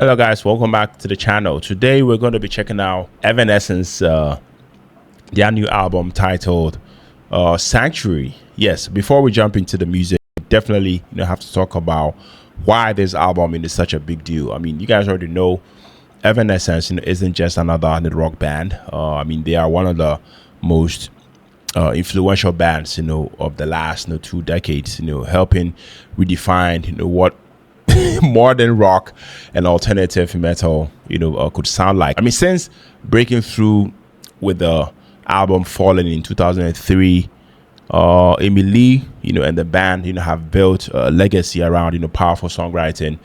Hello guys, welcome back to the channel. Today we're going to be checking out Evanescence, their new album titled Sanctuary. Yes, before we jump into the music, definitely have to talk about why this album is such a big deal. I mean, you guys already know Evanescence isn't just another rock band. I mean, they are one of the most influential bands of the last 2 decades, helping redefine what modern rock and alternative metal could sound like. I mean, since breaking through with the album Fallen in 2003, Emily and the band have built a legacy around powerful songwriting,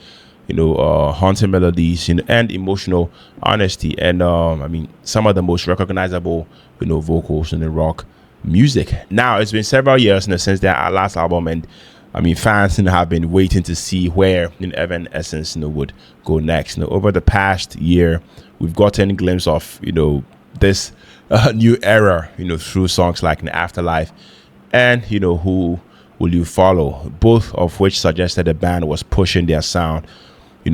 haunting melodies, and emotional honesty, and I mean, some of the most recognizable vocals in the rock music. Now it's been several years since their last album, and I mean, fans have been waiting to see where Evanescence would go next. Over the past year, we've gotten a glimpse of this new era through songs like Afterlife and Who Will You Follow, both of which suggested the band was pushing their sound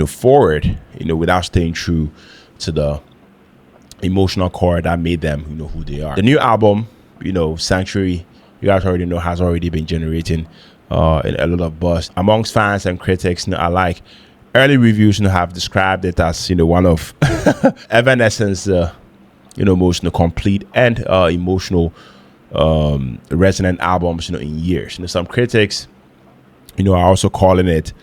forward without staying true to the emotional core that made them who they are. The new album, Sanctuary, you guys already know, has already been generating a lot of buzz amongst fans and critics alike. Early reviews have described it as one of Evanescence's most complete and emotional resonant albums in years. Some critics are also calling it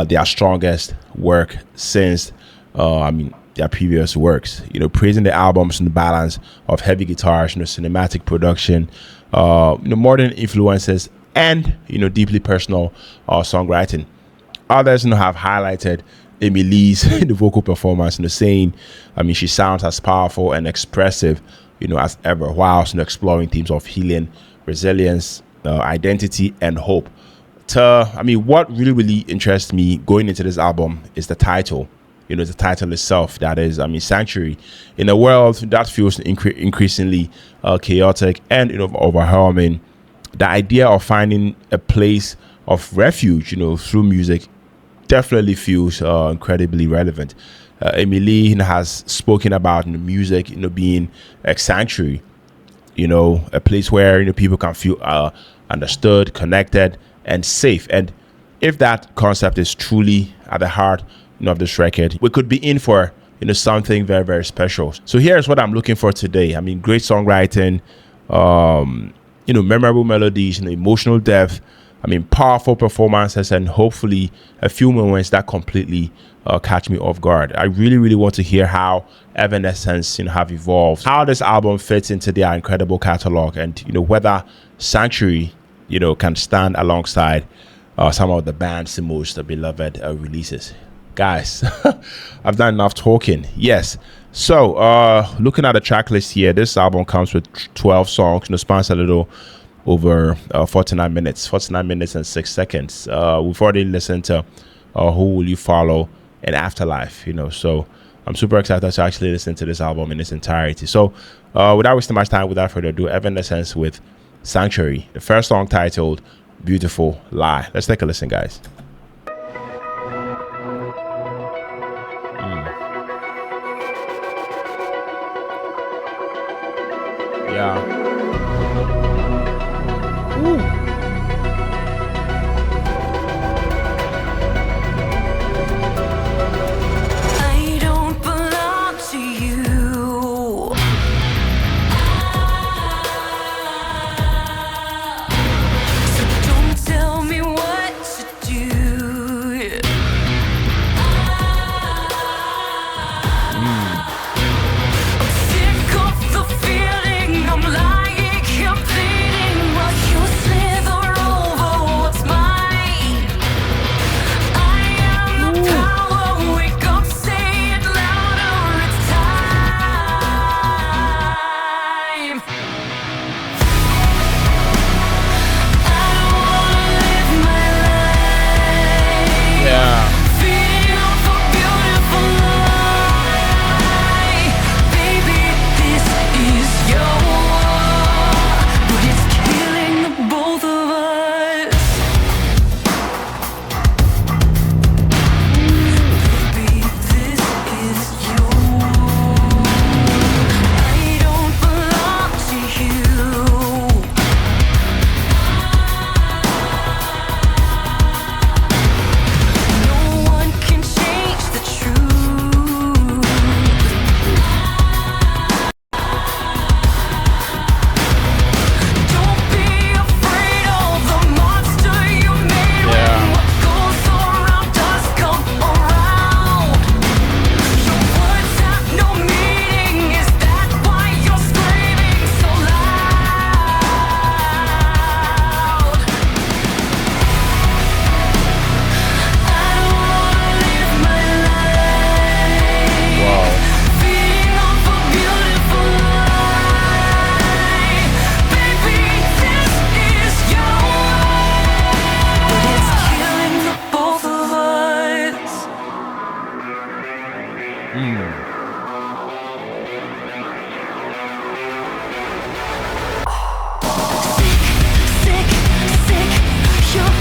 their strongest work since their previous works, praising the album's balance of heavy guitars, cinematic production, modern influences, and deeply personal songwriting. Others have highlighted Emily's vocal performance, saying, I mean, she sounds as powerful and expressive as ever, whilst exploring themes of healing, resilience, identity, and hope. I mean, what really interests me going into this album is the title. The title itself, that is, I mean, Sanctuary. In a world that feels increasingly chaotic and overwhelming, the idea of finding a place of refuge, through music definitely feels incredibly relevant. Emily has spoken about music, being a sanctuary, a place where people can feel understood, connected, and safe. And if that concept is truly at the heart of this record, we could be in for something very, very special. So here's what I'm looking for today. I mean, great songwriting, memorable melodies, emotional depth, I mean, powerful performances, and hopefully a few moments that completely catch me off guard. I really want to hear how Evanescence have evolved, how this album fits into their incredible catalog, and whether Sanctuary can stand alongside some of the band's most beloved releases. Guys, I've done enough talking. Yes. So, looking at the track list here, this album comes with 12 songs, spans a little over 49 minutes and 6 seconds. We've already listened to Who Will You Follow and Afterlife, so I'm super excited to actually listen to this album in its entirety. So, without wasting much time, without further ado, Evanescence with Sanctuary, the first song titled Beautiful Lie. Let's take a listen, guys. Yeah. Ooh. I don't belong to you. So don't tell me what to do. I'm sick of the feeling I'm lying. Sick, sick, your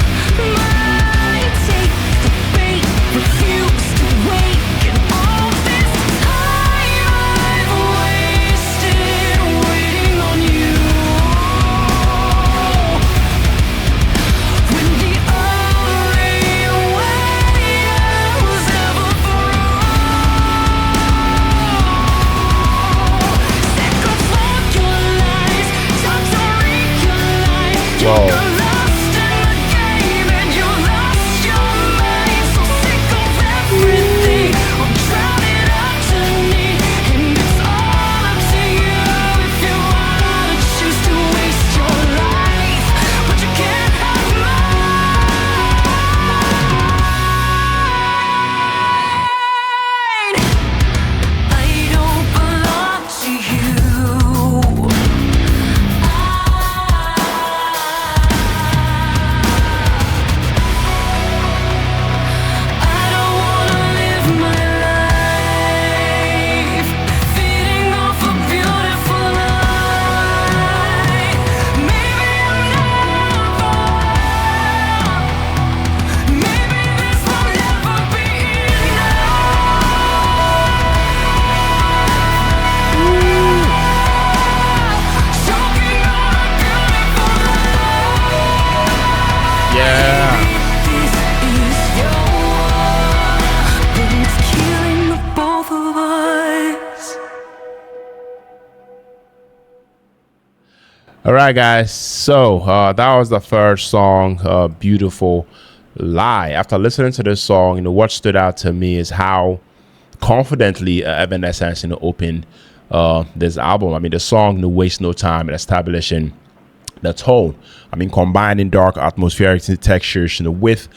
mind take the bait, refuse to wait, and all this time I've wasted waiting on you. When the only way I was ever through. Sick of all your lies, time to realize Whoa. you're lost in the game and you lost your mind. So sick of everything, I'm drowning out to need, and it's all up to you if you wanna choose to waste your life, but you can't have mine. I don't belong to you. I don't wanna live my life feeding off a beautiful lie. Maybe I'm not wrong. Maybe this will never be enough. Choking on a beautiful lie. Yeah. This is your war, but it's killing the both of us. All right, guys. So that was the first song, "Beautiful Lie." After listening to this song, what stood out to me is how confidently Evanescence opened this album. I mean, the song "Waste No Time" and establishing the tone. I mean, combining dark atmospheric textures, with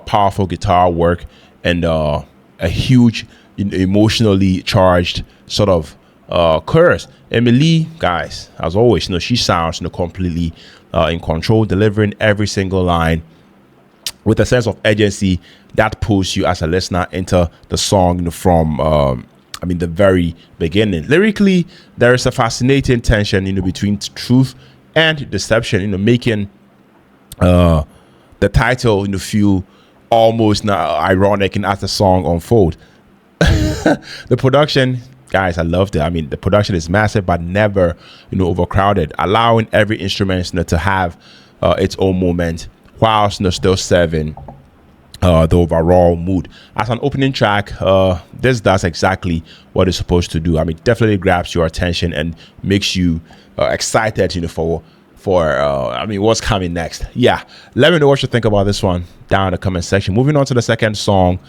powerful guitar work and a huge, emotionally charged sort of chorus. Emily, guys, as always, she sounds completely in control, delivering every single line with a sense of urgency that pulls you as a listener into the song from the very beginning. Lyrically, there is a fascinating tension between truth and deception, making the title feel almost ironic and as the song unfold. The production, guys, I loved it. I mean, the production is massive but never overcrowded, allowing every instrument to have its own moment whilst still serving the overall mood. As an opening track, this does exactly what it's supposed to do. I mean, definitely grabs your attention and makes you excited for what's coming next. Yeah, let me know what you think about this one down in the comment section. Moving on to the second song,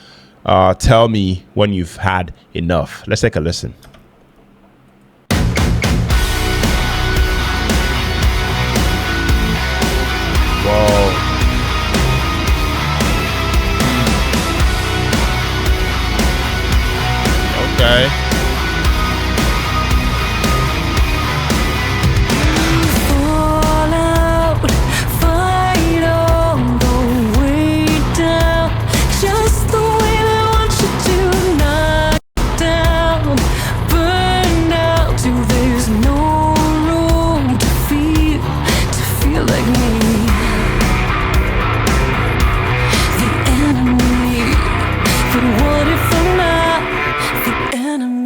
"Tell Me When You've Had Enough." Let's take a listen. Whoa. Okay. Fall out, fight all the way down, just the way I want you to, knock down, burn out till there's no room to feel like me. The enemy, but what if I'm not the enemy?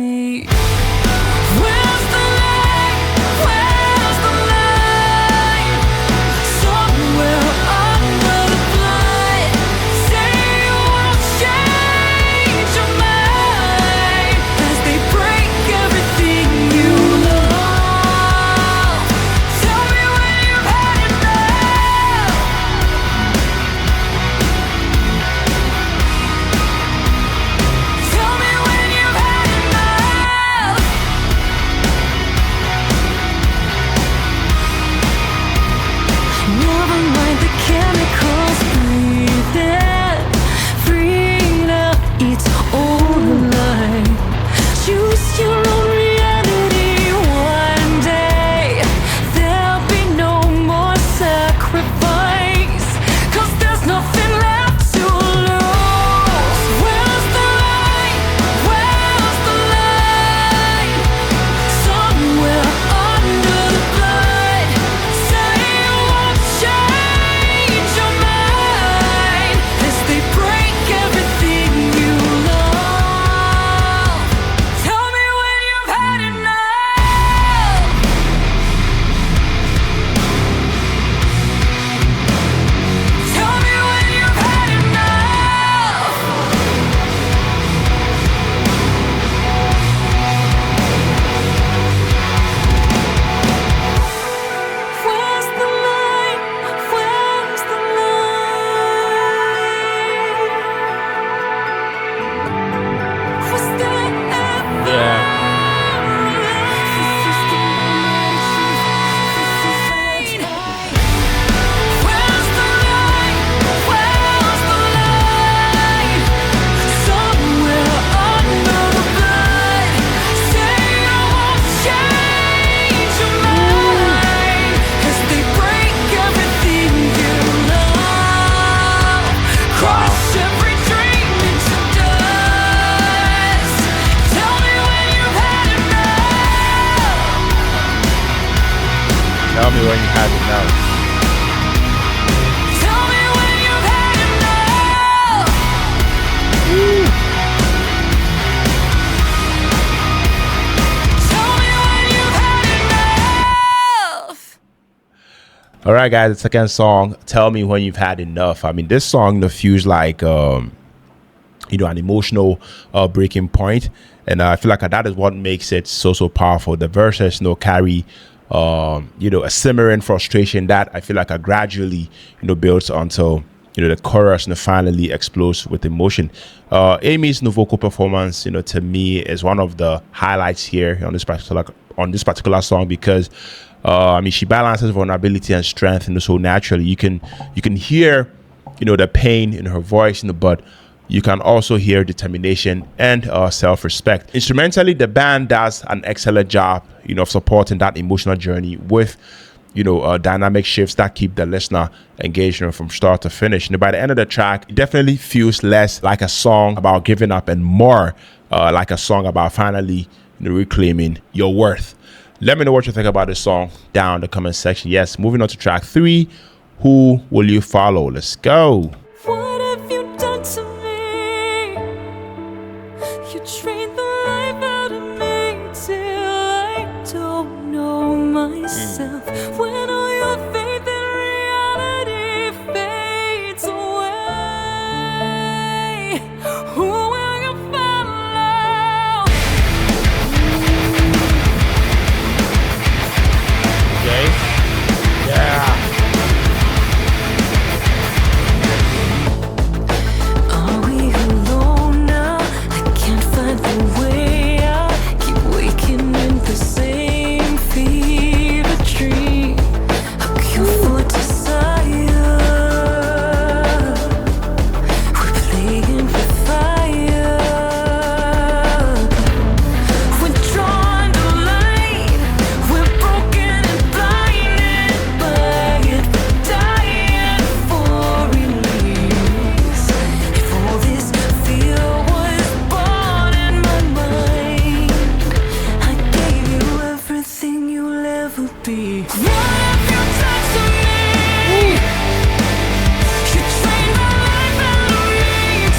Tell me when you have enough. Tell me when you've had enough. Tell me when you've had enough. All right, guys, the second song, Tell Me When You've Had Enough. I mean, this song feels like, an emotional breaking point. And I feel like that is what makes it so powerful. The verses, carry, a simmering frustration that I feel like gradually, builds until, the chorus finally explodes with emotion. Amy's vocal performance, to me, is one of the highlights here on this particular song because she balances vulnerability and strength, so naturally you can hear, the pain in her voice, but you can also hear determination and self-respect. Instrumentally, the band does an excellent job, of supporting that emotional journey with, dynamic shifts that keep the listener engaged, from start to finish. And by the end of the track, it definitely feels less like a song about giving up and more like a song about finally, reclaiming your worth. Let me know what you think about this song down in the comment section. Yes, moving on to track 3, Who Will You Follow? Let's go. What have you done to me? You drained the life out of me till I don't know myself. When all your faith in reality fades away, who will you follow? Okay. Yeah. Are we alone now? I can't find the way out. Keep waking in the same fever dream. A cure for desire. We're playing with fire. We're drawn to light. We're broken and blinded by it. We're dying for release. If all this fear was born in my mind, I gave you everything you'll ever be. What have you done to me? You drained the life out of me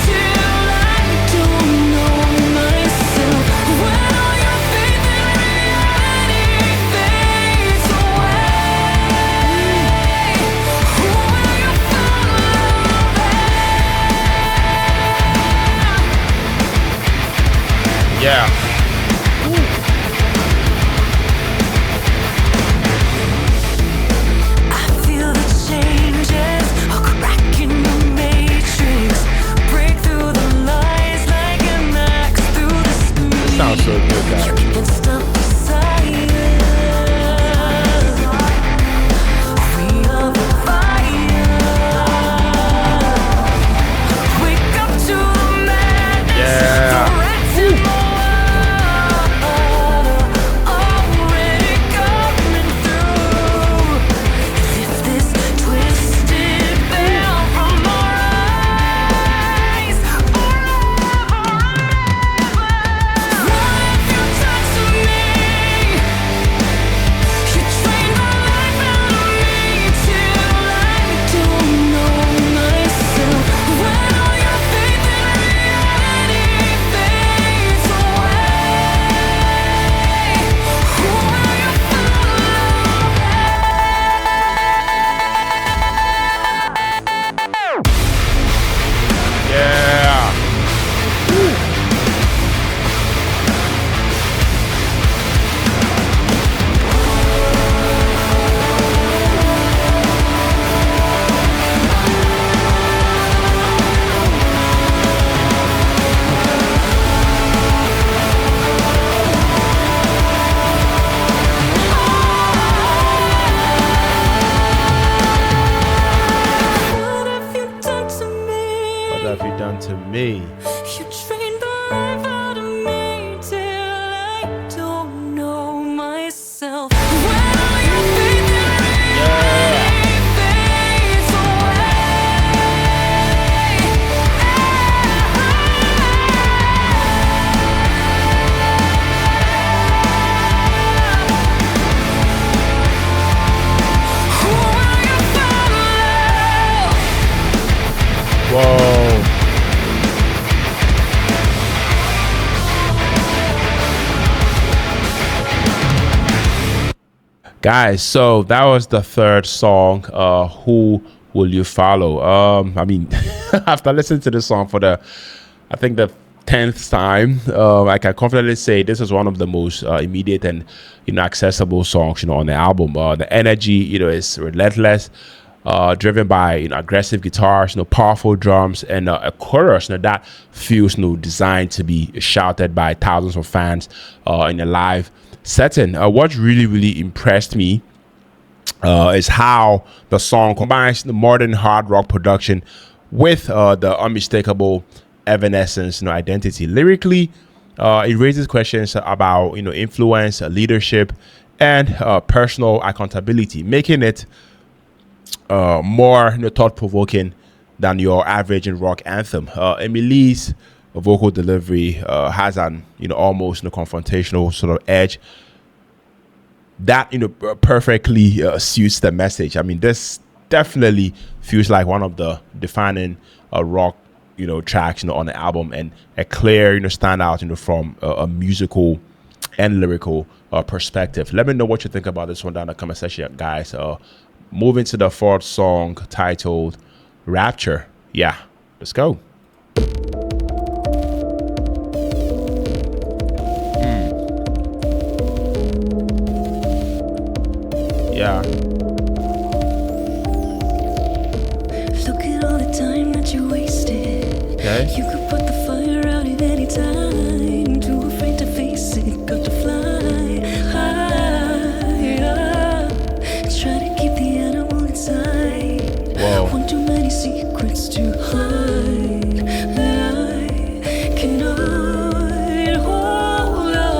till I don't know myself. When all your faith in reality fades away, who will you follow? Yeah. I feel the changes, a crack in the matrix. Break through the lies like an axe through the screen. Sounds so good, guys. Can't stop the silence. We are the fire. Wake up to the madness. Yeah. The rats in the water already coming through. If this twisted veil from our eyes forever. What have Guys, so that was the third song. Who will you follow? I mean, after listening to this song for I think the 10th time, I can confidently say this is one of the most immediate and accessible songs on the album. The energy is relentless, driven by aggressive guitars, powerful drums, and a chorus that feels designed to be shouted by thousands of fans in a live setting. What really impressed me is how the song combines the modern hard rock production with the unmistakable Evanescence identity. Lyrically, it raises questions about influence, leadership, and personal accountability, making it more thought-provoking than your average rock anthem. Emily's vocal delivery has an almost confrontational sort of edge that perfectly suits the message. I mean, this definitely feels like one of the defining rock tracks on the album, and a clear standout from a musical and lyrical perspective. Let me know what you think about this one down in the comment section, guys. Moving to the fourth song, titled Rapture. Yeah, let's go. Yeah. Look at all the time that you wasted. Okay. You could put the fire out at any time. Too afraid to face it, got to fly higher. Try to keep the animal inside. Whoa. One too many secrets to hide that I cannot hold on.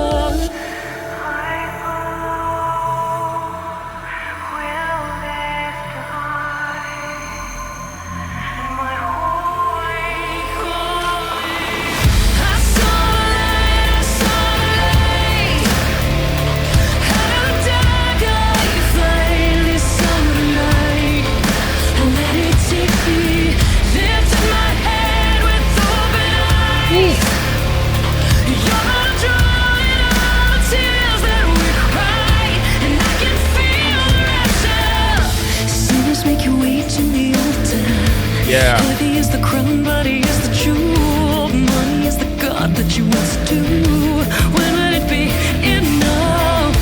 Yeah. Heavy is the crown, body is the jewel. Money is the god that you must do. When will it be enough?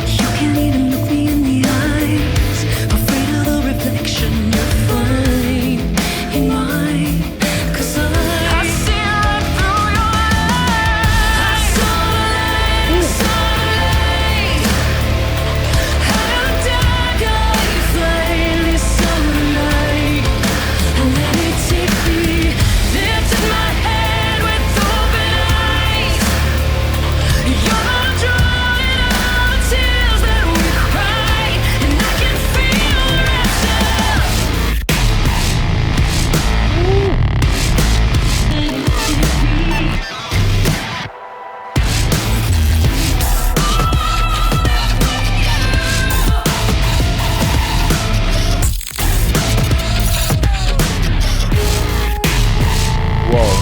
You can't even look me in the eyes. Afraid of the reflection you find in mine. 'Cause I see right through your eyes. Sunlight. How dark I find this sunlight. Let it take me, lift in my head with open eyes. You're drawing all the tears that we cry, and I can feel the rapture. Whoa.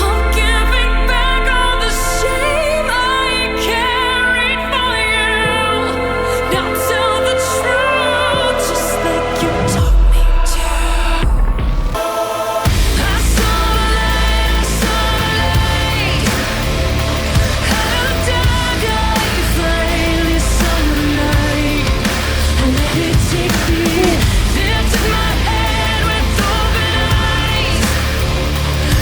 I'm giving back all the shame I carried for you. Now tell the truth, just like you taught me to. I saw sunlight. How dark I find this sunlight. Let it take me, lift in my head with open eyes.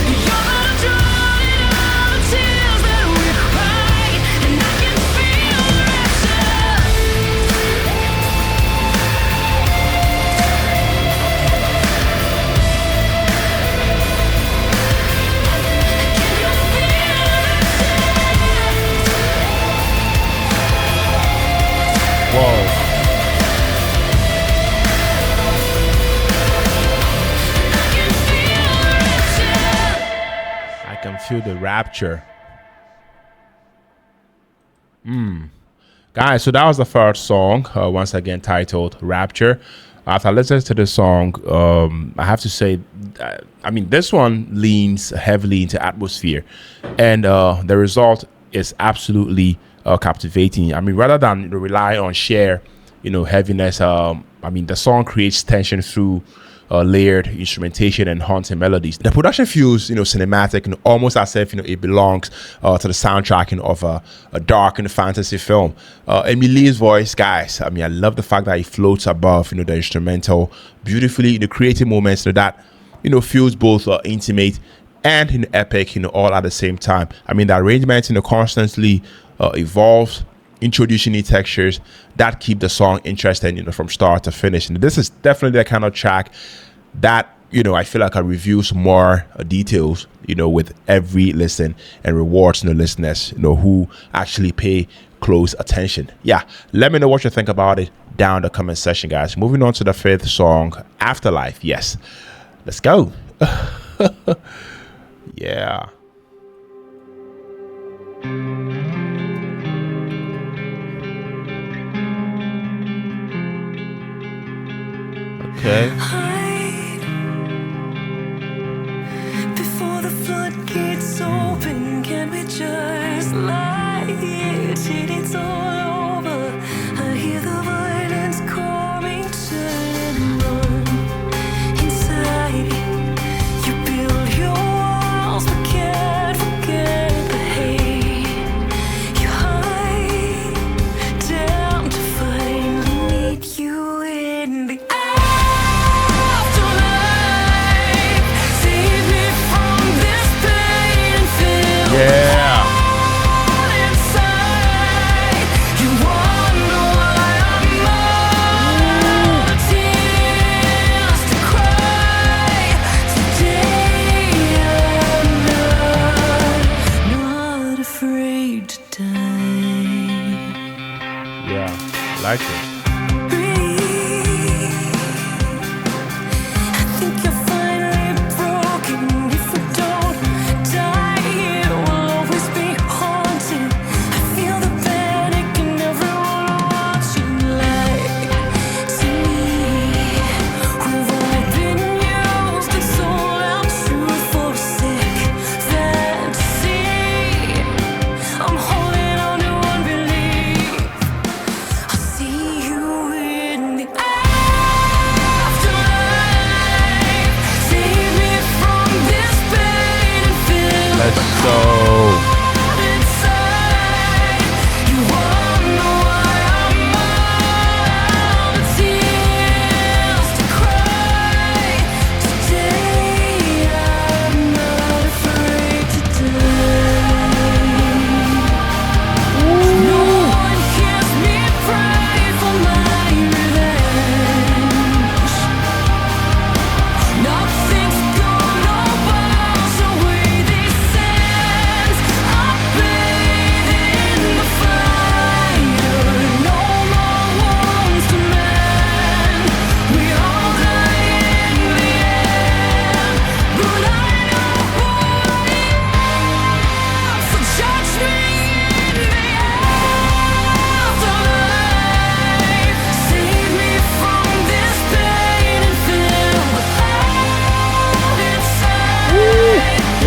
You're drawing all the tears that we cry, and I can feel the rapture. Whoa. I can feel the rapture. Guys, so that was the first song, once again titled Rapture. After listening to this song, I have to say, I mean, this one leans heavily into atmosphere, and the result is absolutely captivating. I mean, rather than rely on sheer, heaviness, I mean, the song creates tension through layered instrumentation and haunting melodies. The production feels, cinematic and almost as if, it belongs to the soundtrack of a dark and fantasy film. Emily's voice, guys, I mean, I love the fact that it floats above, the instrumental beautifully, creating moments that, feels both intimate and epic, all at the same time. I mean, the arrangement, constantly evolves, introducing new textures that keep the song interesting, from start to finish. And this is definitely the kind of track that, I feel like I reveals more details, with every listen, and rewards the listeners, who actually pay close attention. Yeah, let me know what you think about it down in the comment section, guys. Moving on to the 5th song, Afterlife. Yes, let's go. Yeah. Okay. Hide before the floodgates open. Can we just lie here till it's all over? I hear the violence calling, turn and run. Inside, you build your walls but can't forget the hate. You hide down to finally meet you in the Yeah. Yeah, I like it.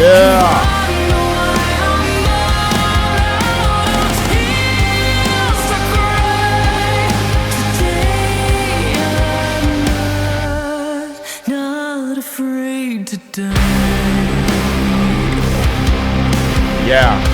Yeah. Yeah.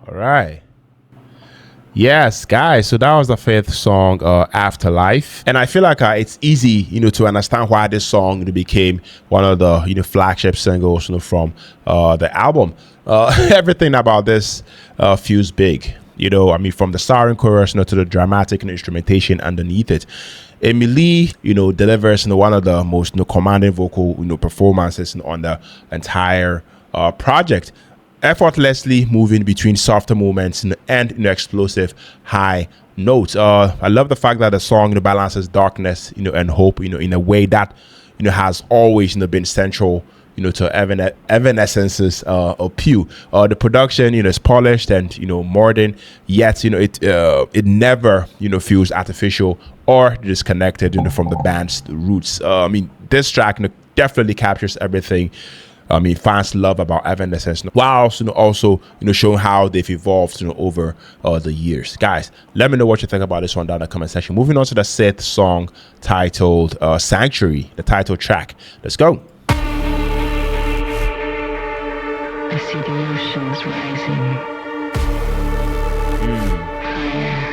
All right. Yes, guys. So that was the fifth song, "Afterlife," and I feel like it's easy, to understand why this song became one of the flagship singles, from the album. Everything about this feels big. I mean, from the starring chorus, to the dramatic instrumentation underneath it. Emily, delivers one of the most commanding vocal, performances on the entire project, effortlessly moving between softer moments and explosive high notes. I love the fact that the song balances darkness, and hope, in a way that has always been central, to Evanescence's appeal. The production, is polished and modern, yet it never feels artificial or disconnected from the band's roots. I mean, this track definitely captures everything fans love about Evanescence, while also showing how they've evolved over the years. Guys, let me know what you think about this one down in the comment section. Moving on to the sixth song, titled "Sanctuary," the title track. Let's go. I see the oceans rising higher,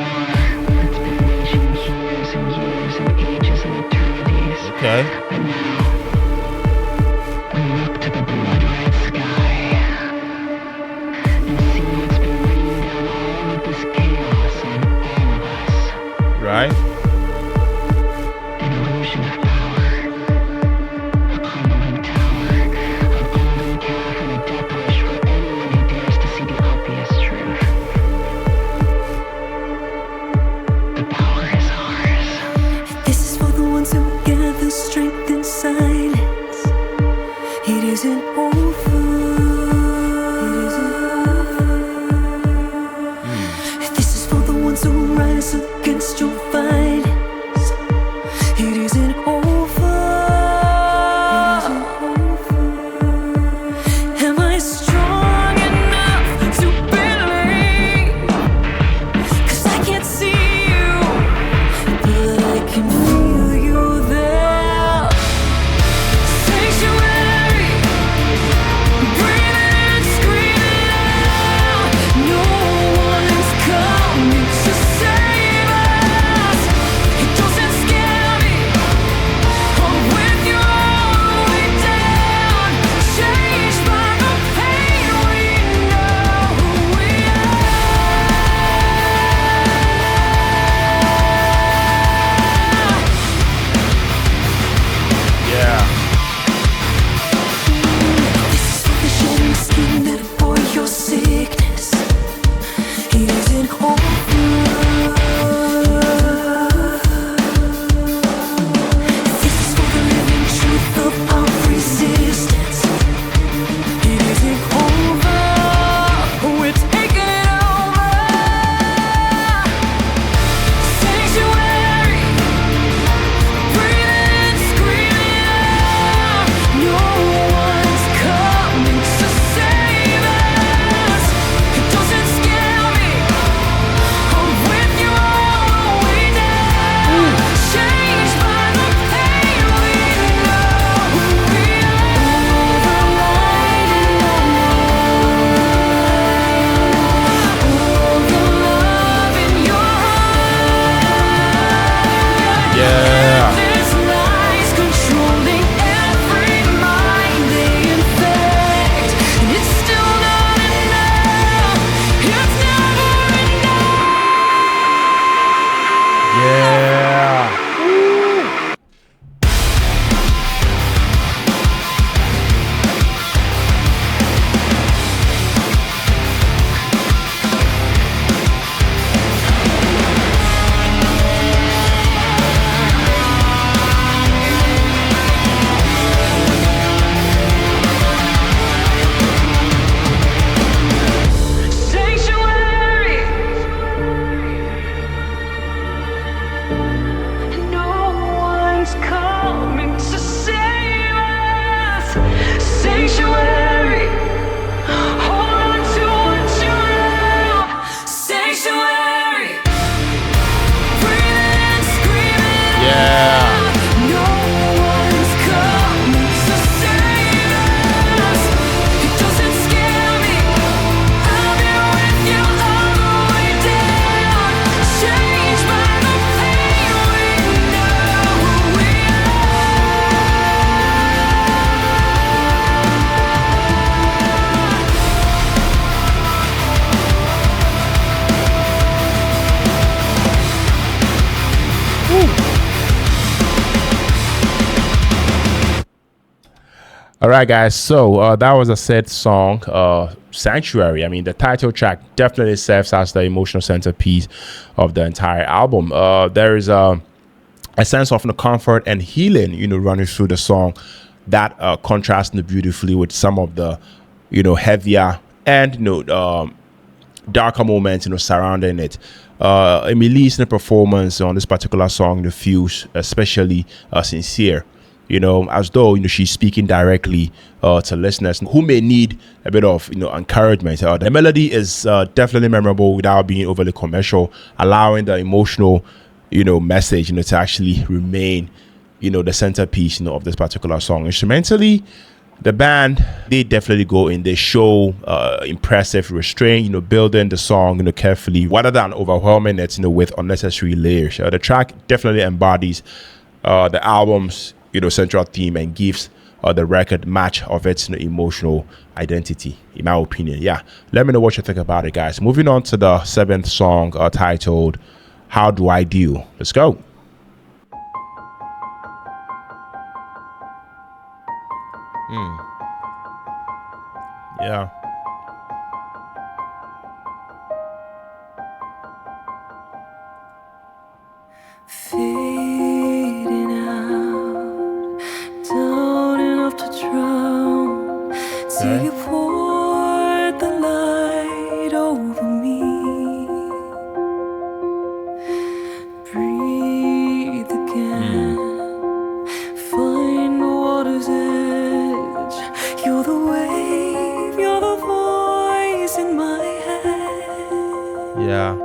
water that's been raging years and years and ages and eternities. Okay. But now we look to the blood-red sky and see what's been raining down all of this chaos on all of us. Right. An illusion of power, a crumbling tower, a golden calf and a death wish for anyone who dares to see the obvious truth. The power is ours. This is for the ones who gather strength in silence. It isn't over. This is for the ones who rise against your violence. It isn't over. Am I strong enough to believe? 'Cause I can't see you, but I can feel you there. Sanctuary, All right, guys. So that was a sad song, Sanctuary. I mean, the title track definitely serves as the emotional centerpiece of the entire album. There is a sense of comfort and healing, running through the song that contrasts beautifully with some of the, heavier and darker moments, surrounding it. Emily's performance on this particular song, feels especially sincere. As though she's speaking directly to listeners who may need a bit of encouragement. The melody is definitely memorable without being overly commercial, allowing the emotional message to actually remain the centerpiece of this particular song. Instrumentally, the band, they definitely go in. They show impressive restraint, building the song carefully rather than overwhelming it with unnecessary layers. The track definitely embodies the album's central theme and gives the record much of its emotional identity, in my opinion. Yeah, let me know what you think about it, guys. Moving on to the seventh song, titled How Do I Do? Let's go. Yeah. Fading out, down enough to drown. Till you poured the light over me. Breathe again, find the water's edge. You're the wave, you're the voice in my head. Yeah.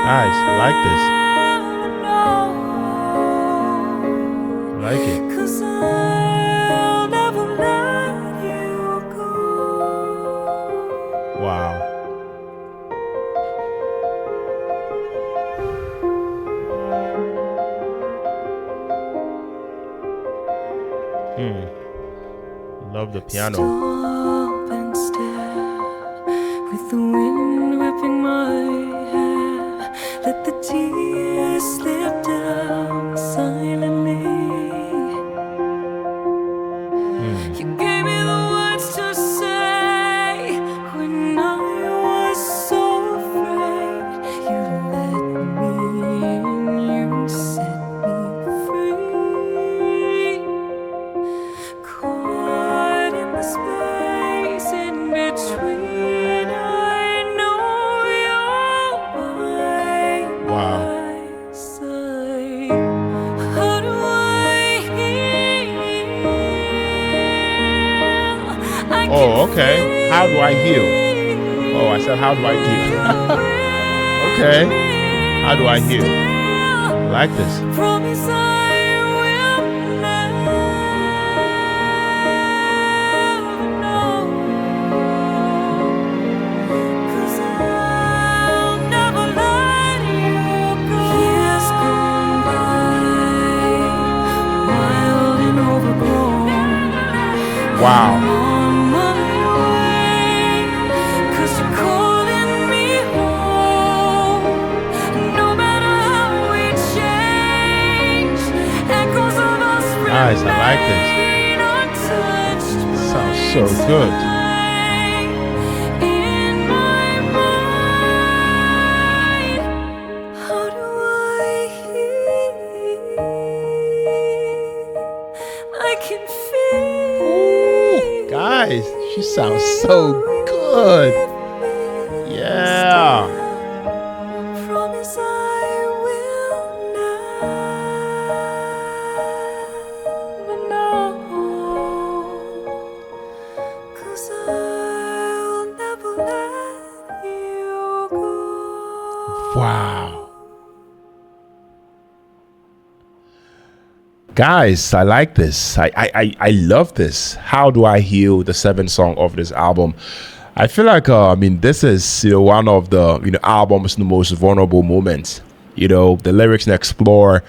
Nice. I like this. I like it. 'Cause I'll never let you go. Wow. Love the piano. Stop and stare with the wind whipping my hair. Let the tears slip down silently. You gave me the words to say when I was so afraid. You let me in, you set me free. Caught in the space in between, I know you're by Wow. my side. How do I heal? I Oh, can okay. How do I heal? Oh, I said, how do I heal? Okay. How do I heal? I like this. Promise I will never know. 'Cause I'll never let you go. Years gone by, wild and overgrown. Wow. On my way, 'cause you're calling me home. No matter how we change, echoes of us Nice, I like this. remain untouched. Sounds so good. In my mind, how do I heal? I can feel. Guys, she sounds so good. Yeah. Promise I will never know. 'Cause I'll never let you go. Wow. Guys, I like this. I love this. How do I heal the seventh song of this album? I feel like this is one of the album's most vulnerable moments. The lyrics explore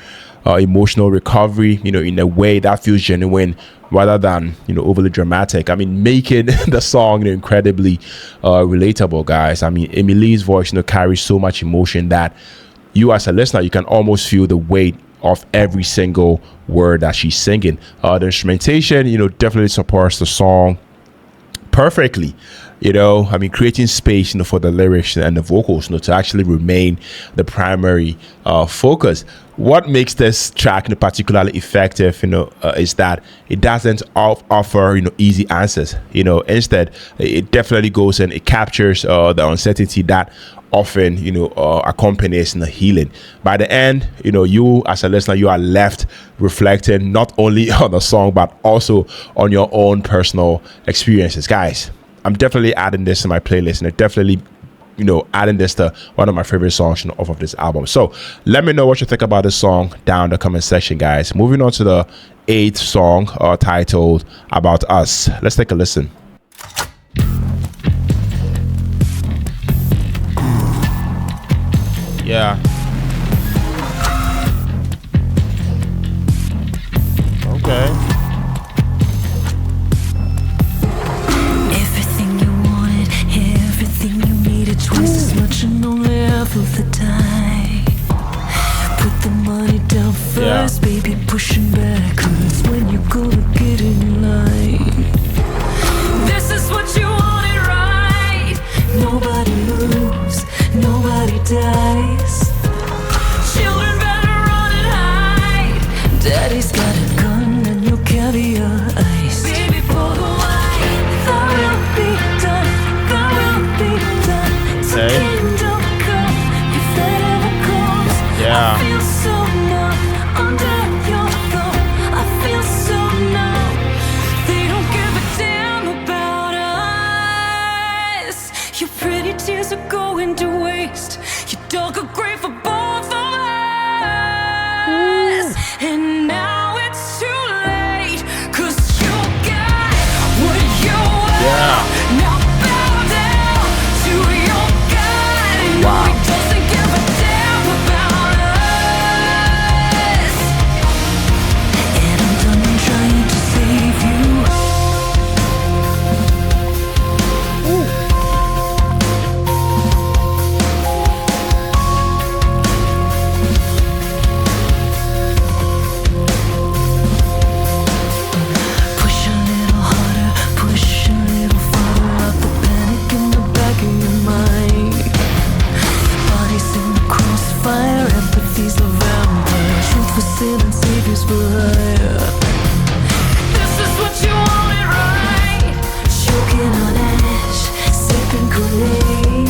emotional recovery, in a way that feels genuine rather than overly dramatic. Making the song incredibly relatable, guys. Emily's voice carries so much emotion that you as a listener, you can almost feel the weight of every single word that she's singing. The instrumentation definitely supports the song perfectly. Creating space for the lyrics and the vocals to actually remain the primary focus. What makes this track particularly effective is that it doesn't offer easy answers. Instead, it definitely goes and it captures the uncertainty that often accompanies the healing. By the end, you as a listener, you are left reflecting not only on the song but also on your own personal experiences. Guys, I'm definitely adding this to my playlist, and definitely adding this to one of my favorite songs off of this album. So let me know what you think about this song down in the comment section, guys. Moving on to the 8th song, titled About Us. Let's take a listen. Yeah. Okay. Everything you wanted, everything you needed, twice as much and only half of the time. Put the money down first, baby, pushing back hurts when you gonna get in line. This is what you wanted, right? Nobody moves, nobody dies. Children better run and hide. Daddy's got a gun and you'll carry your ice. Baby, pour the wine. That will be done. That will be done. It's a kingdom come if that ever comes. Yeah. I feel so numb under your thumb. I feel so numb. They don't give a damn about us. Your pretty tears are going to waste. You dug a grave for both of us. And now it's too late, 'cause you got what you want. Now bow down to your God. And no, he doesn't give a damn about us. And I'm done trying to save you. Push a little harder, push a little farther out the panic in the back of your mind. Bodies in the crossfire, empathy's the vampire. Truth for sin and saviors for hire. This is what you wanted, right? Choking on ash, sipping Kool-Aid.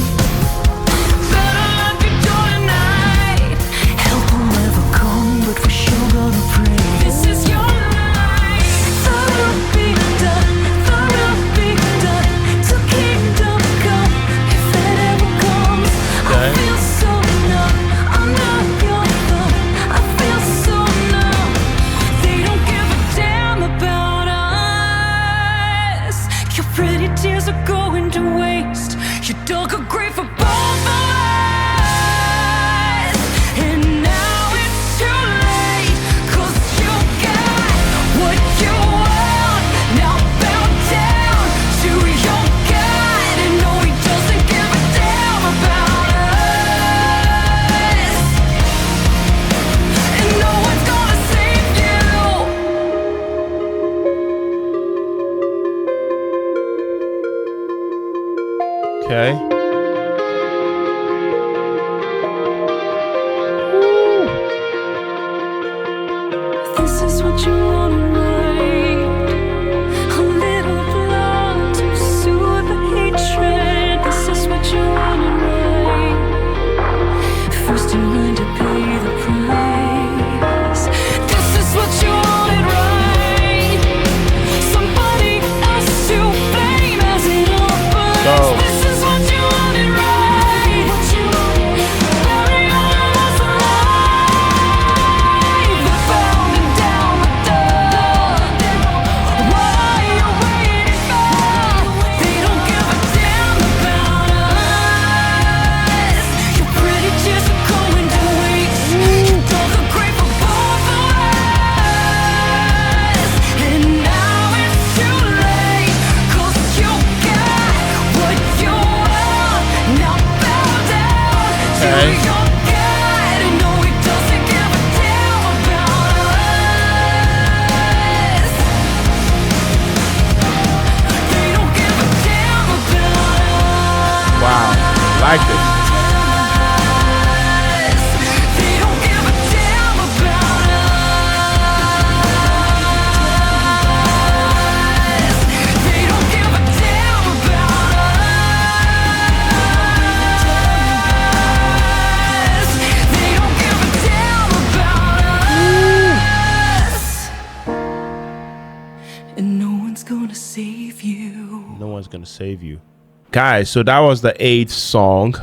Better lock your door tonight. Help will never come, but we're sure gonna pray. This is your night. That will be done. That will be done. Till kingdom come, if that ever comes. I feel so numb under your thumb. I feel so numb. They don't give a damn about us. Your pretty tears are going to waste. You dug a grave for both of us. And now it's too late, 'cause you got what you want. Now bow down to your God. And no, he doesn't give a damn about us. And no one's gonna save you. Okay. This is what you wanted, right? A little blood to soothe the hatred. This is what you wanted, right? First you learn to pay the price. This is what you wanted, right? Somebody else to blame as it all burns. Go. This is what you like this. They don't give a damn about us. They don't give a damn about us. They don't give a damn about us. And no one's gonna save you. No one's gonna save you, guys. So that was the 8th song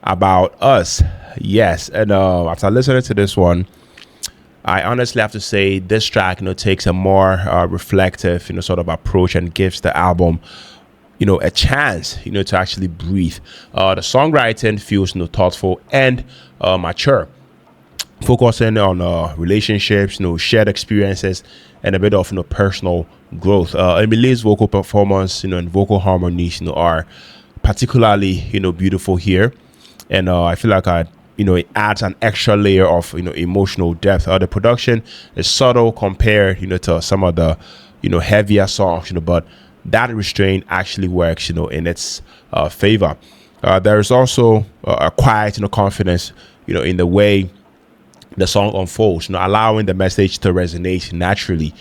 about us. Yes, and after listening to this one, I honestly have to say this track, takes a more reflective, sort of approach and gives the album, a chance, to actually breathe. The songwriting feels, thoughtful and mature, focusing on relationships, shared experiences, and a bit of personal growth. Emily's vocal performance, and vocal harmonies, are particularly beautiful here, and I feel like it adds an extra layer of emotional depth. The production is subtle compared to some of the heavier songs, but that restraint actually works in its favor. There is also a quiet confidence in the way the song unfolds, allowing the message to resonate naturally.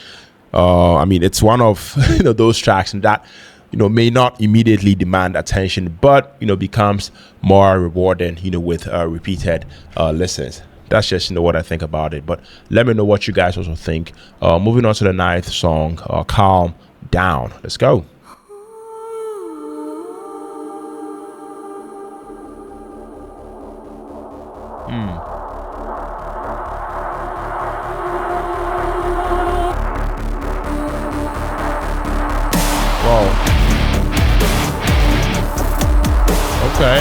I mean, it's one of those tracks that may not immediately demand attention, but becomes more rewarding with repeated listens. That's just what I think about it. But let me know what you guys also think. Moving on to the 9th song, Calm Down. Let's go. Whoa. Okay.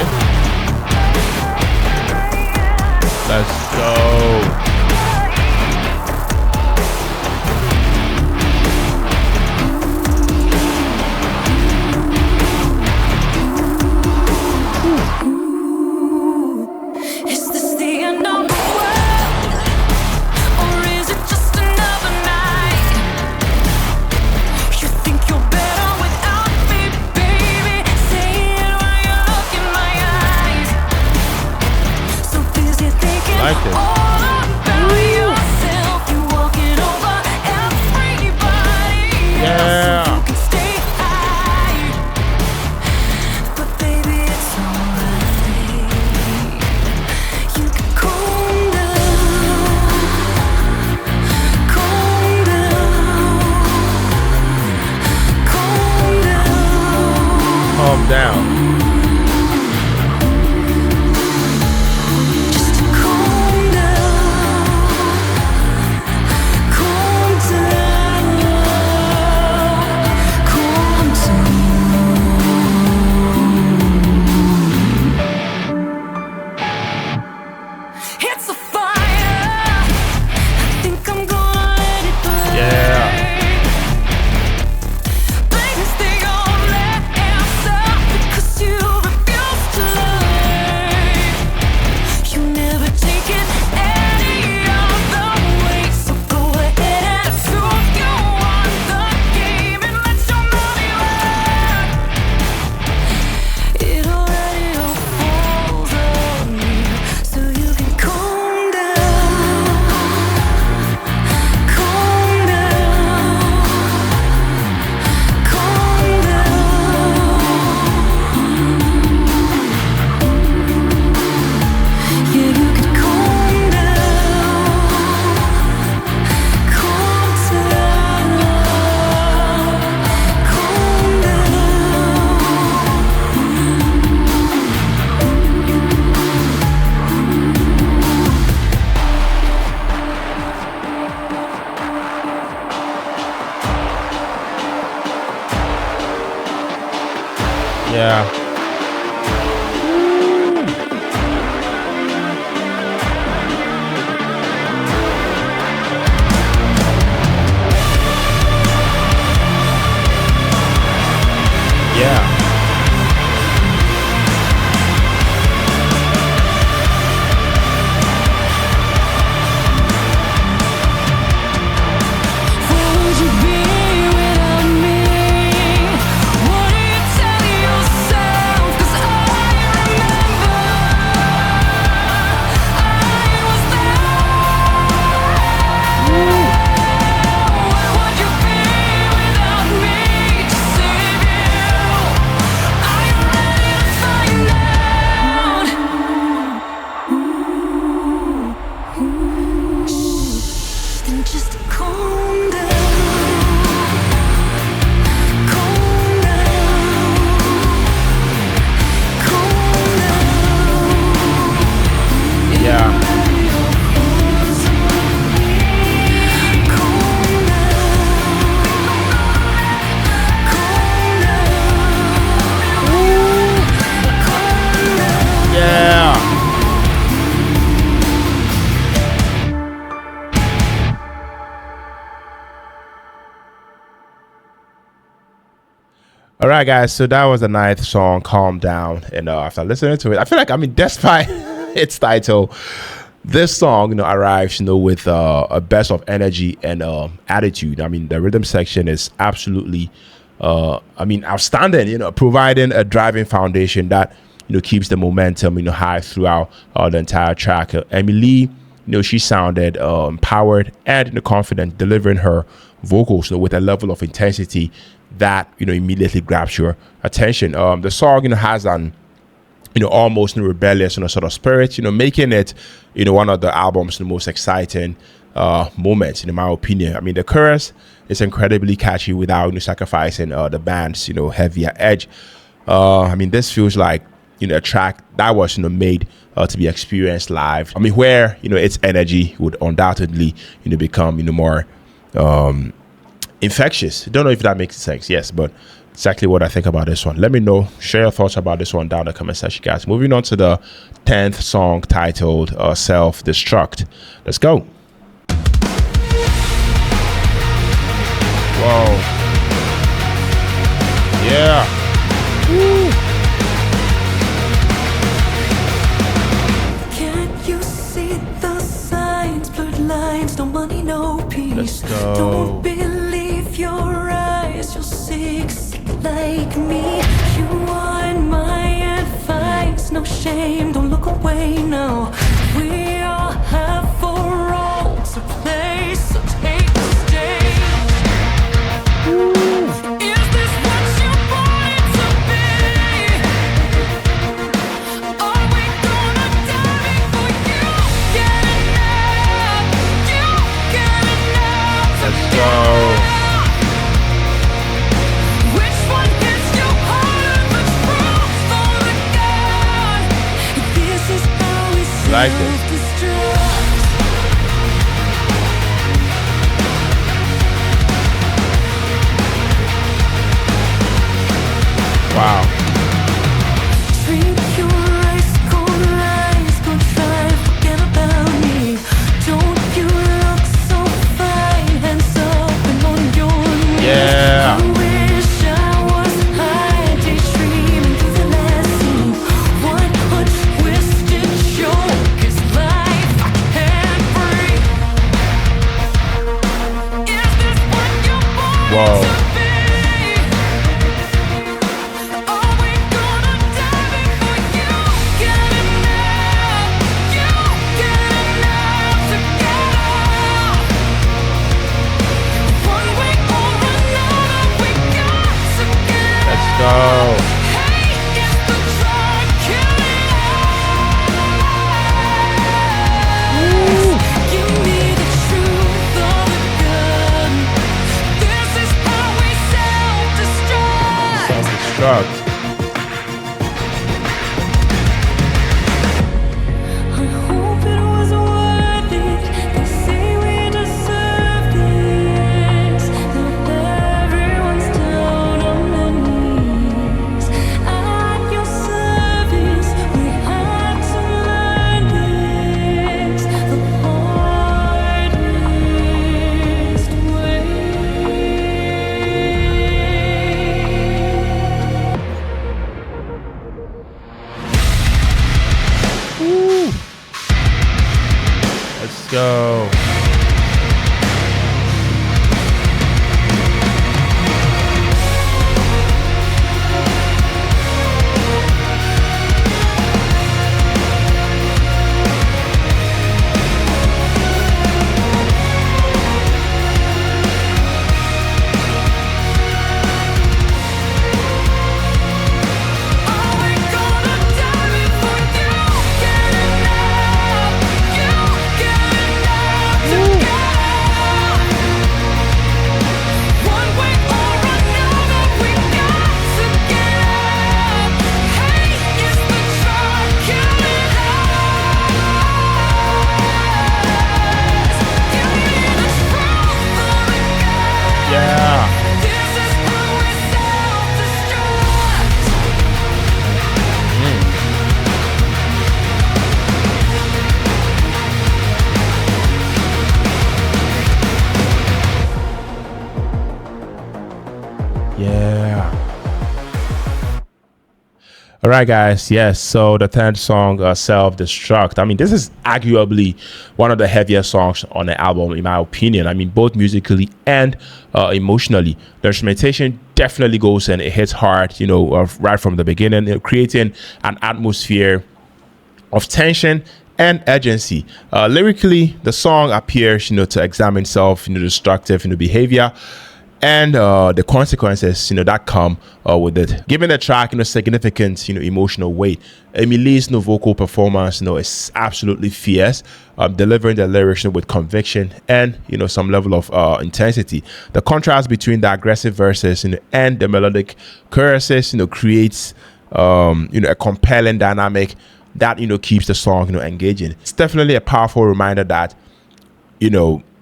Let's go. Is this the end of the world? Or is it just another night? You think you're better without me, baby? Say it while you look in my eyes. So busy thinking Like this. all about yourself. You walking over everybody else. Yeah. So you can stay high. But baby, it's alright. You can calm down. Calm down. Calm down. Calm down. Just calm down. Calm down. Calm down. It's a fire. I think I'm gonna let it burn. Yeah. Things they only answer because you refuse to learn. You never take it any other way. So go ahead and prove you won the game and let your money run. It already all falls on you, so you can calm down. Calm down. Calm down. Yeah, you can calm down. Calm down. Calm Yeah. Yeah. Where would you be without me? What do you tell yourself? All right, guys. So that was the ninth song, "Calm Down." And after listening to it, I feel like, I mean, despite its title, this song, arrives, with a burst of energy and attitude. I mean, the rhythm section is absolutely, outstanding. Providing a driving foundation that keeps the momentum, high throughout the entire track. Emily, she sounded empowered and confident, delivering her vocals with a level of intensity that immediately grabs your attention. The song has an almost rebellious sort of spirit, making it one of the album's most exciting moments, in my opinion. I mean, the chorus is incredibly catchy without sacrificing the band's heavier edge. I mean, this feels like a track that was made to be experienced live. I mean, where its energy would undoubtedly become more infectious. Don't know if that makes sense. Yes, but exactly what I think about this one. Let me know. Share your thoughts about this one down in the comment section, guys. Moving on to the 10th song, titled "Self-Destruct." Let's go. Whoa. Yeah. Woo. Can't you see the signs? Blurred lines, no money, no peace. Let's go. Don't believe your eyes, you're sick like me. You want my advice, no shame, don't look away now. We all have a role to play, so take the stage. Is this what you want it to be? Are we gonna die before you get enough? You get enough. Let's go. Which one gets you harder, the truth or the God? This is how we Like it. self-destruct. Wow. Drink your ice cold lies, go try and forget about me. Don't you look so fine, hands up and on your knees. Yeah. I wish I was high, daydreaming through the last scene. What a twisted joke is life, I can't breathe. Is this what you want Whoa. it to be? Are we gonna die before you get enough? You get enough to get off. One way or another, we got to get Let's out. go. Hey, it's the drug killing us. Give me the truth or the gun. This is how we self-destruct. Self-Destruct. I hope it was worth it. They say we deserve this. Not everyone's down on their knees. At your service, we had to learn this the hardest way. Let's go. Are we gonna die before you get enough? You get enough to get off. One way or another, we got to get out. Hey, it's the drug killing us. Give me the truth or the God. Yeah. This is how we self-destruct. Yeah. All right, guys. Yes. So the 10th song, Self Destruct. I mean, this is arguably one of the heaviest songs on the album, in my opinion. I mean, both musically and emotionally. The instrumentation definitely goes and it hits hard, right from the beginning, creating an atmosphere of tension and urgency. Lyrically, the song appears, to examine self, destructive, behavior and the consequences, that come with it. Giving the track, significant, emotional weight. Emily's vocal performance, is absolutely fierce, delivering the lyrics with conviction and, some level of intensity. The contrast between the aggressive verses, and the melodic choruses, creates, a compelling dynamic that, keeps the song, engaging. It's definitely a powerful reminder that,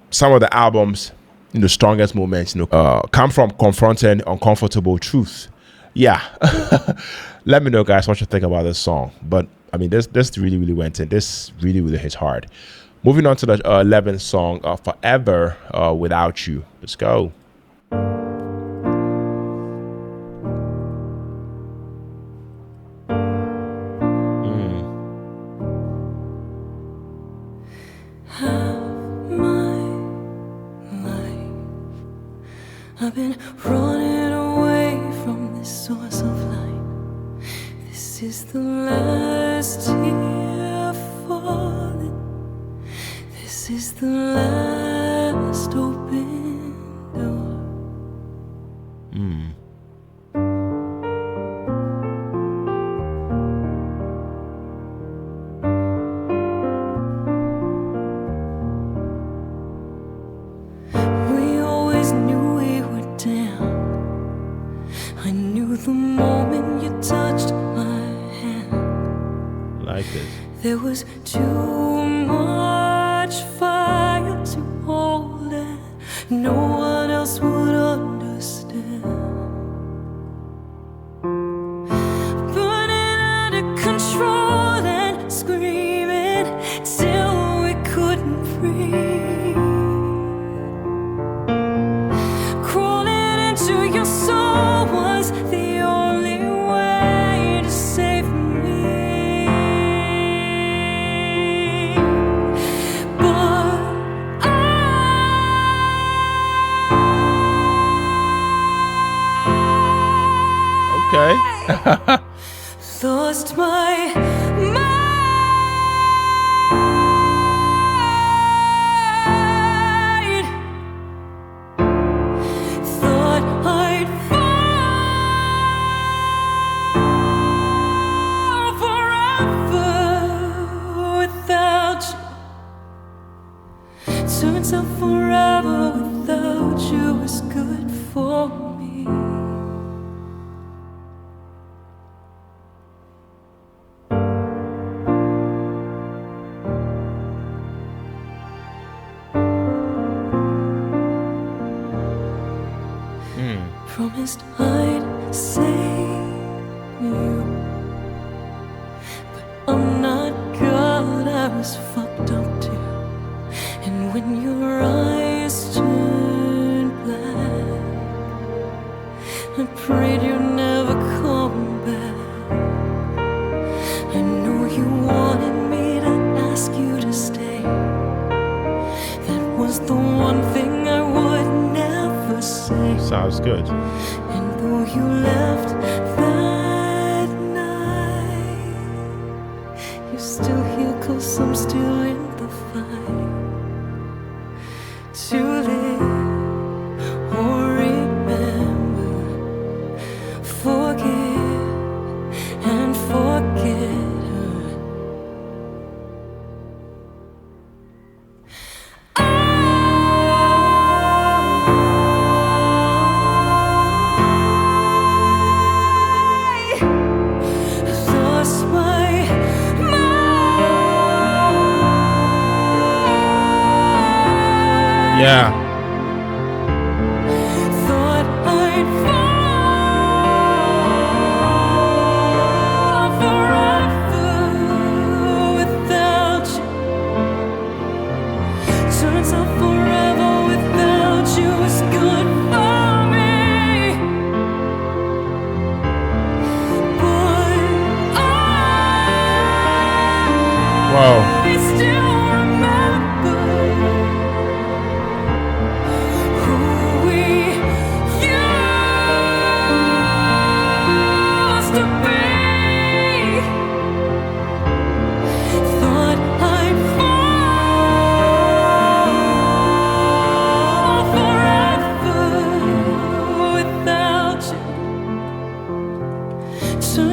some of the album's strongest moments come from confronting uncomfortable truth. Yeah. Let me know, guys, what you think about this song. But I mean, this really went in. This really hits hard. Moving on to the 11th song, Forever Without You. Let's go. I've been running away from this source of light. This is the last tear falling. This is the last open door. We always knew we were down. I knew the moment you touched my hand. Like this. There was too much fire to hold and no one else would understand. Burning out of control and screaming till we couldn't breathe. Crawling into your soul was the only way to save me. But Okay. lost my mind. Thought I'd fall forever without you. Turns out forever without you is good for me. Promised I'd save you, but I'm not God, I was fucked up too. And when your eyes turned black, I prayed you'd never come back. I know you wanted me to ask you to stay. That was the one thing I would never say. Sounds good. And though you left that night, you're still here 'cause I'm still in the fight. To live or remember, forgive and forget her. Lost my mind. Yeah. Thought I'd fall forever without you. Turns out forever without you is good for me. But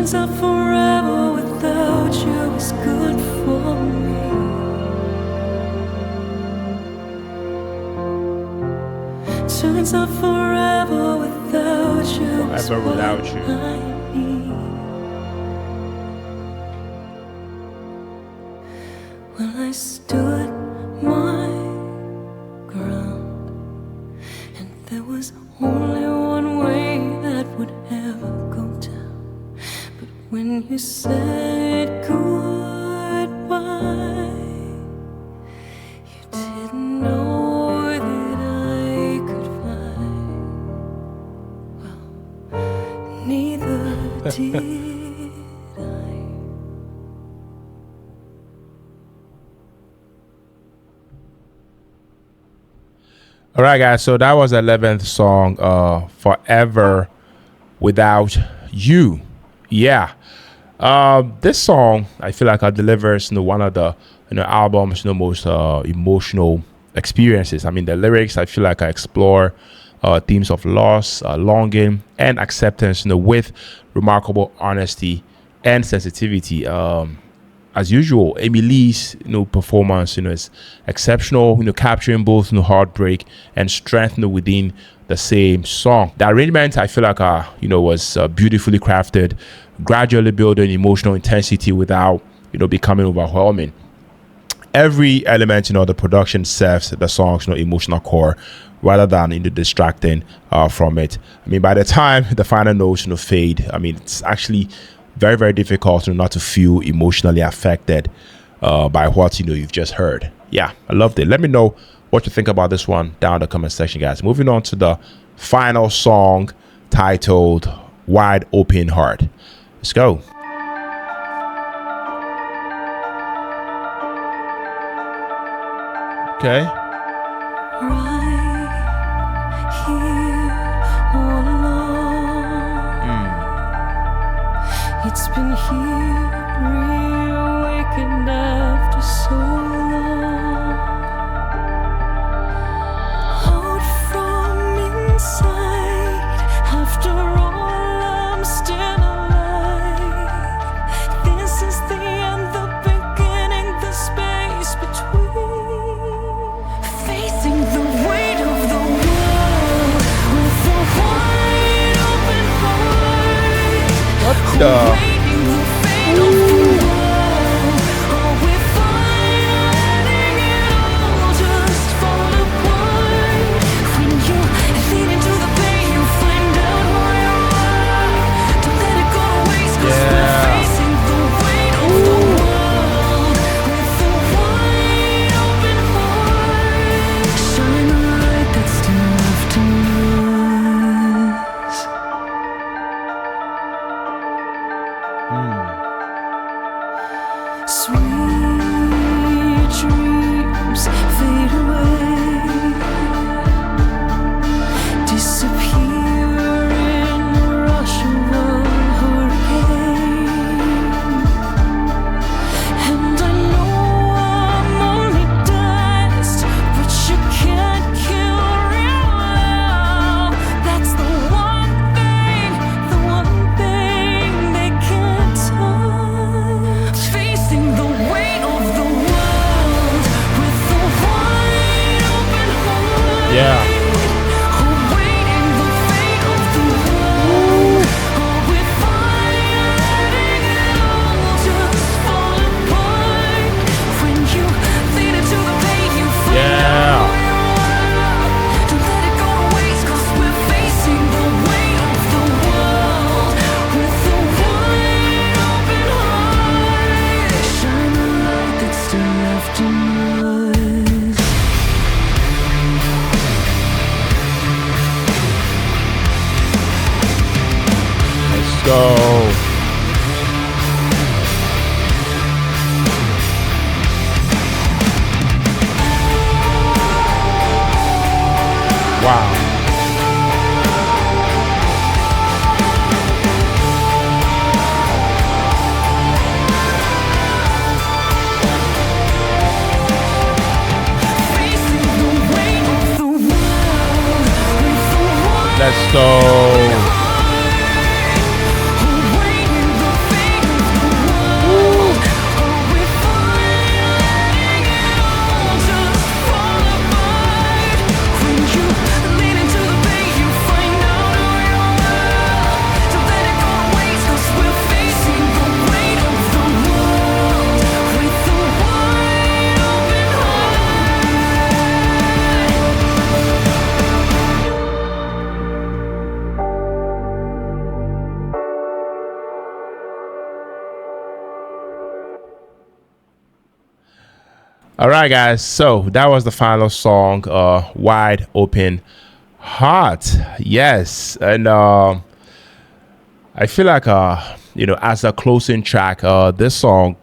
Turns out forever without you is good for me. Turns out forever without you is Forever without what you. I need. Well, I stood my ground, and there was only one way that would ever go down. But when you said goodbye, you didn't know that I could fly. Well, neither did I. All right, guys. So that was the 11th song, "Forever Without You." Yeah. This song, I feel like, delivers one of the album's most emotional experiences. I mean, the lyrics, I feel like I explore themes of loss, longing, and acceptance, with remarkable honesty and sensitivity. As usual, Amy Lee's performance is exceptional, capturing both heartbreak and strength within the same song. The arrangement, I feel like was beautifully crafted, gradually building emotional intensity without becoming overwhelming. Every element the production serves the song's emotional core rather than distracting from it. I mean, by the time the final notes fade, I mean, it's actually very, very difficult not to feel emotionally affected by what you've just heard. Yeah, I loved it. Let me know what you think about this one down in the comment section, guys. Moving on to the final song, titled "Wide Open Heart." Let's go. Okay. Right here all along. It's been here reawakened after so long. Out from inside, after all I'm still alive. This is the end, the beginning, the space between. Facing the weight of the world with a wide open heart. What the? Waiting the fate of the world. Are we letting it all just fall apart? When you lean into the pain, you find out who you are. Don't let it go to waste, 'cause we're facing the weight of the world with a wide open heart. Shine a light that's still left in us. Sweet dreams fade away, disappear in the rush of a hurricane. And I know I'm only dust, but you can't kill real love. That's the one thing they can't touch. Facing the weight of the world with a wide open heart. Yeah. Awaiting the fate of the world. Are we letting it all just fall apart? When you lean into the pain, you find Yeah. out who you are. Don't let it go to waste, 'cause we're facing the weight of the world with a wide open heart. Shine a light that's still left in us. Let's go. Wow. Facing the weight of the world with a wide Let's go. heart. All right, guys. So that was the final song, "Wide Open Heart." Yes, and I feel like as a closing track, this song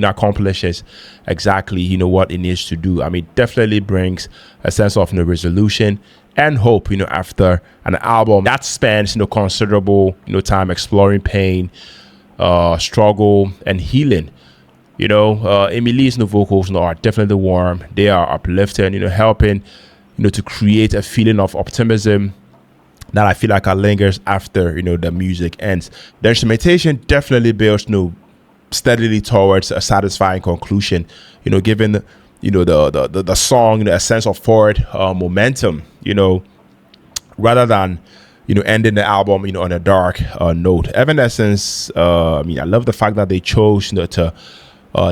accomplishes exactly what it needs to do. I mean, definitely brings a sense of resolution and hope. After an album that spends considerable time exploring pain, struggle, and healing. Emily's vocals are definitely warm. They are uplifting. Helping to create a feeling of optimism that I feel like lingers after the music ends. The instrumentation definitely builds steadily towards a satisfying conclusion. Giving the song a sense of forward momentum. Rather than ending the album on a dark note. Evanescence. I love the fact that they chose to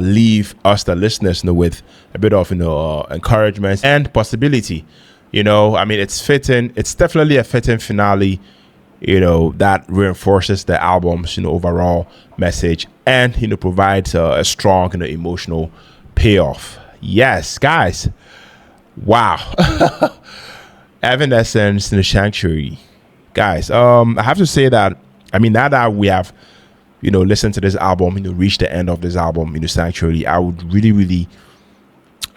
leave us the listeners with a bit of encouragement and possibility. It's fitting. It's definitely a fitting finale. That reinforces the album's overall message and provides a strong emotional payoff. Yes, guys. Wow. Evanescence in the Sanctuary, guys. I have to say that now that we have listened to this album, reached the end of this album, Sanctuary, I would really, really,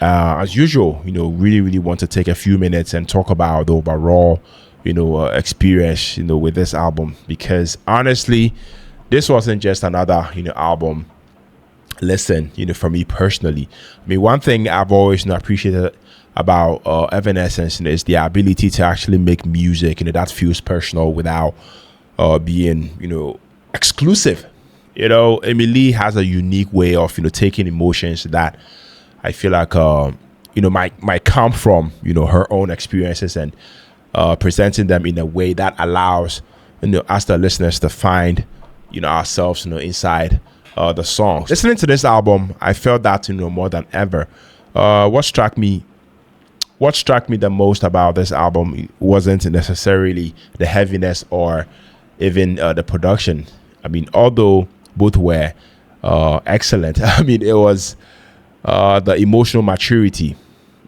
as usual, really, really want to take a few minutes and talk about the overall, experience, with this album, because honestly, this wasn't just another, album listen, for me personally. One thing I've always appreciated about Evanescence is the ability to actually make music, that feels personal without being, exclusive. Emily has a unique way of taking emotions that I feel like might come from her own experiences and presenting them in a way that allows us the listeners to find ourselves inside the songs. Listening to this album, I felt that more than ever. What struck me the most about this album wasn't necessarily the heaviness or even the production. Although both were excellent, it was the emotional maturity.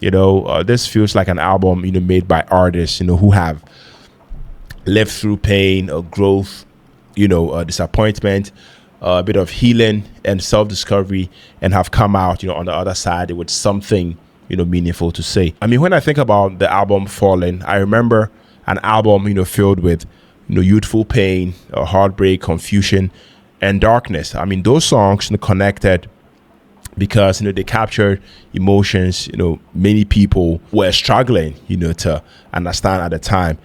This feels like an album made by artists who have lived through pain or growth, disappointment, a bit of healing and self-discovery, and have come out on the other side with something meaningful to say. When I think about the album Fallen, I remember an album filled with youthful pain, heartbreak, confusion, and darkness. Those songs connected because they captured emotions many people were struggling to understand at the time.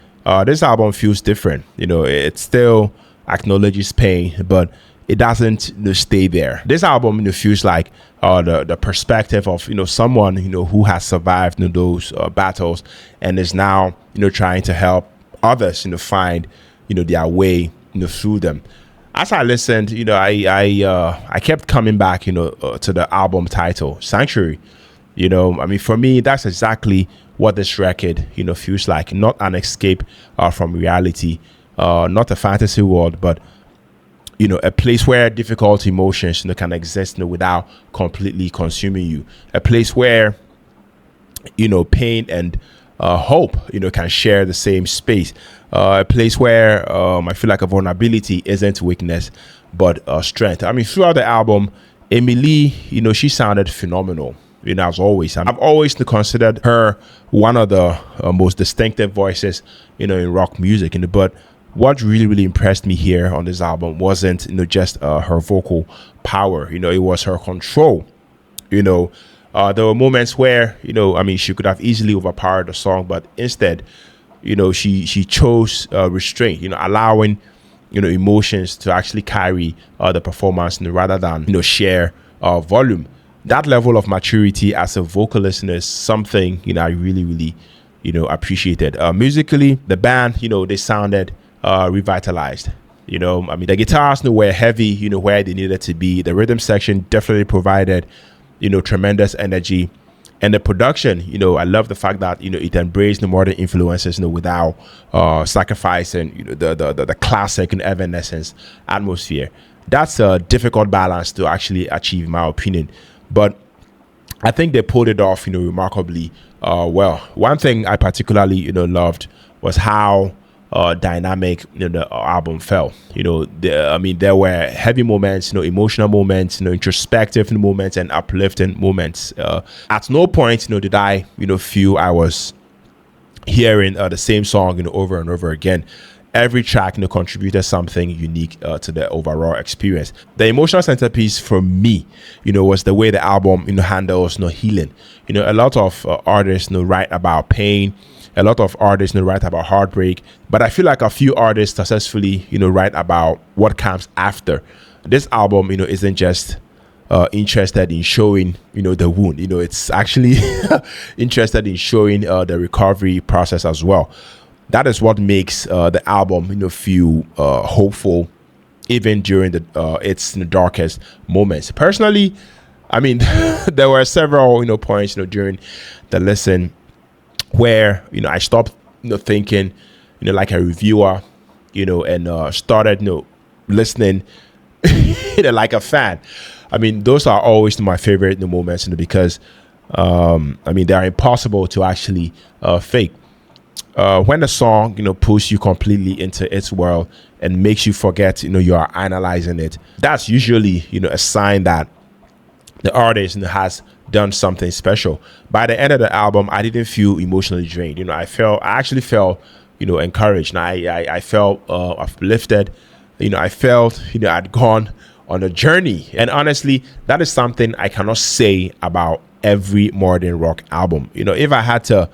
This album feels different. It still acknowledges pain, but it doesn't stay there. This album feels like the perspective of someone who has survived those battles and is now trying to help others find their way through them. As I listened, I kept coming back to the album title, Sanctuary. For me, that's exactly what this record feels like. Not an escape from reality, not a fantasy world, but a place where difficult emotions can exist without completely consuming you. A place where pain and hope can share the same space. A place where I feel like a vulnerability isn't weakness but strength. Throughout the album, Emily, she sounded phenomenal. As always, I've always considered her one of the most distinctive voices in rock music. But what really, really impressed me here on this album wasn't just her vocal power. It was her control. There were moments where she could have easily overpowered the song, but instead she chose restraint, allowing emotions to actually carry the performance rather than share volume. That level of maturity as a vocalist is something I really, really appreciated. Musically, the band they sounded revitalized. The guitars were heavy where they needed to be. The rhythm section definitely provided tremendous energy. And the production, I love the fact that it embraced the modern influences without sacrificing the classic and Evanescence atmosphere. That's a difficult balance to actually achieve, in my opinion. But I think they pulled it off, remarkably well. One thing I particularly, loved was how dynamic the album felt. There were heavy moments, emotional moments, introspective moments, and uplifting moments. At no point, did I, feel I was hearing the same song, over and over again. Every track, contributed something unique to the overall experience. The emotional centerpiece for me, was the way the album, handles, healing. A lot of artists, write about pain. A lot of artists, write about heartbreak. But I feel like a few artists successfully, write about what comes after. This album, isn't just interested in showing, the wound. It's actually interested in showing the recovery process as well. That is what makes the album, feel hopeful, even during its darkest moments. Personally, I mean, there were several, points, during the listen where, I stopped, thinking, like a reviewer, and started, listening, like a fan. I mean, those are always my favorite moments, because, they are impossible to actually fake. When the song, pulls you completely into its world and makes you forget, you are analyzing it, that's usually, a sign that the artist has done something special. By the end of the album, I didn't feel emotionally drained. I actually felt, encouraged. And I felt uplifted. I felt, I'd gone on a journey. And honestly, that is something I cannot say about every modern rock album. If I had to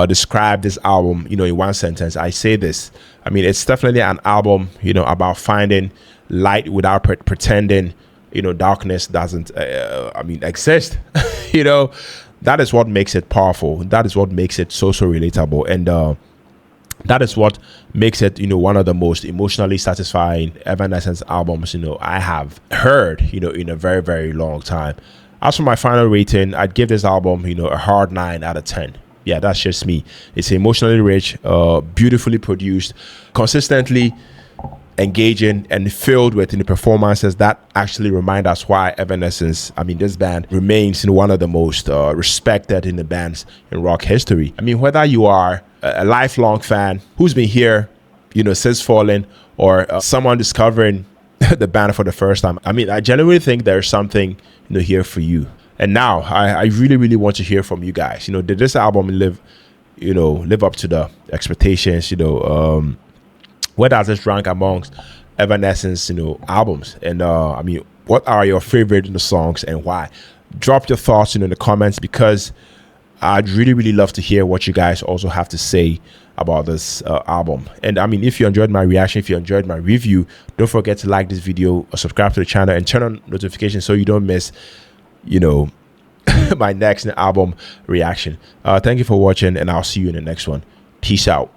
describe this album, in one sentence, I say this. I mean, it's definitely an album, about finding light without pretending, darkness doesn't, exist. That is what makes it powerful. That is what makes it so relatable. And that is what makes it, one of the most emotionally satisfying Evanescence albums, I have heard, in a very, very long time. As for my final rating, I'd give this album, a hard 9 out of 10. Yeah, that's just me. It's emotionally rich, beautifully produced, consistently engaging, and filled with performances that actually remind us why Evanescence, this band, remains one of the most respected in the bands in rock history. Whether you are a lifelong fan who's been here, since Fallen, or someone discovering the band for the first time, I genuinely think there's something here for you. And now I really, really want to hear from you guys. Did this album live up to the expectations? Where does this rank amongst Evanescence, albums? And what are your favorite songs and why? Drop your thoughts in the comments, because I'd really, really love to hear what you guys also have to say about this album. And if you enjoyed my reaction, if you enjoyed my review, don't forget to like this video, subscribe to the channel, and turn on notifications so you don't miss my next album reaction. Thank you for watching, and I'll see you in the next one. Peace out.